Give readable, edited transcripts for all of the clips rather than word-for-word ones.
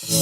Hey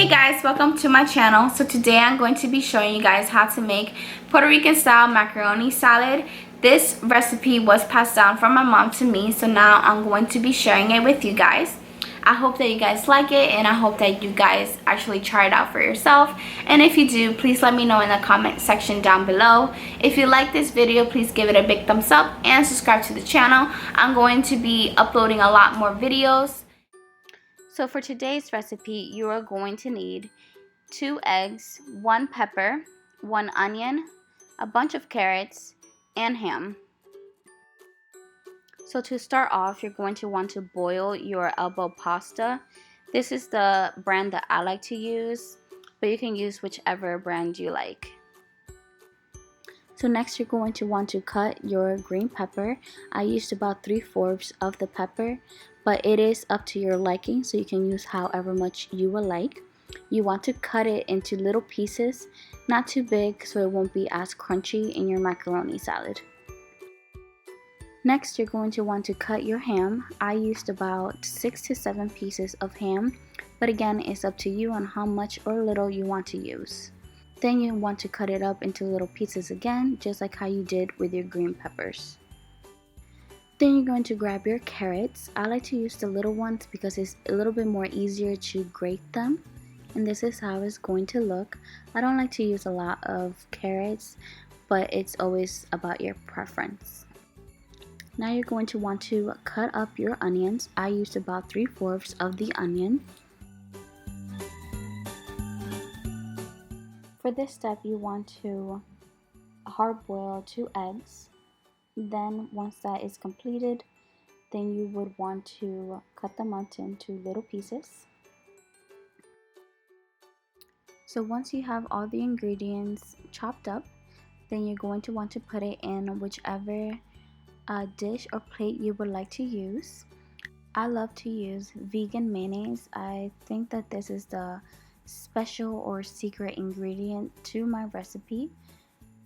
guys, welcome to my channel. So today I'm going to be showing you guys how to make Puerto Rican style macaroni salad. This recipe was passed down from my mom to me, so now I'm going to be sharing it with you guys. I hope that you guys like it, and I hope that you guys actually try it out for yourself. And if you do, please let me know in the comment section down below. If you like this video, please give it a big thumbs up and subscribe to the channel. I'm going to be uploading a lot more videos. So for today's recipe, you are going to need 2 eggs, 1 pepper, 1 onion, a bunch of carrots, and ham. So to start off, you're going to want to boil your elbow pasta. This is the brand that I like to use, but you can use whichever brand you like. So next you're going to want to cut your green pepper. I used about 3/4 of the pepper, but it is up to your liking, so you can use however much you would like. You want to cut it into little pieces, not too big so it won't be as crunchy in your macaroni salad. Next, you're going to want to cut your ham. I used about 6 to 7 pieces of ham, but again, it's up to you on how much or little you want to use. Then you want to cut it up into little pieces again, just like how you did with your green peppers. Then you're going to grab your carrots. I like to use the little ones because it's a little bit more easier to grate them. And this is how it's going to look. I don't like to use a lot of carrots, but it's always about your preference. Now you're going to want to cut up your onions. I used about 3/4 of the onion. For this step, you want to hard boil 2 eggs. Then once that is completed, then you would want to cut them up into little pieces. So once you have all the ingredients chopped up, then you're going to want to put it in whichever dish or plate you would like to use. I love to use vegan mayonnaise. I think that this is the special or secret ingredient to my recipe.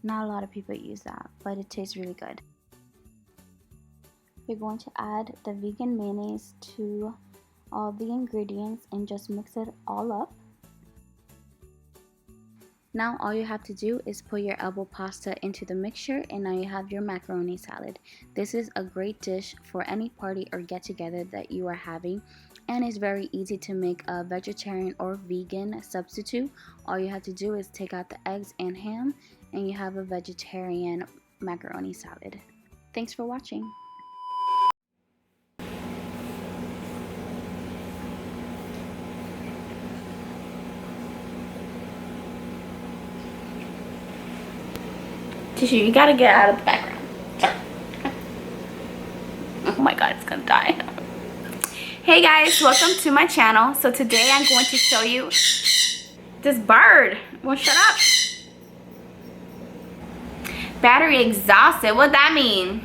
Not a lot of people use that, but it tastes really good. You're going to add the vegan mayonnaise to all the ingredients and just mix it all up. Now all you have to do is put your elbow pasta into the mixture, and now you have your macaroni salad. This is a great dish for any party or get together that you are having, and it's very easy to make a vegetarian or vegan substitute. All you have to do is take out the eggs and ham, and you have a vegetarian macaroni salad. Thanks for watching. Tissue, you gotta get out of the background. Sorry. Oh my god, it's gonna die. Hey guys, welcome to my channel. So today I'm going to show you this bird. Well, shut up. Battery exhausted, what'd that mean?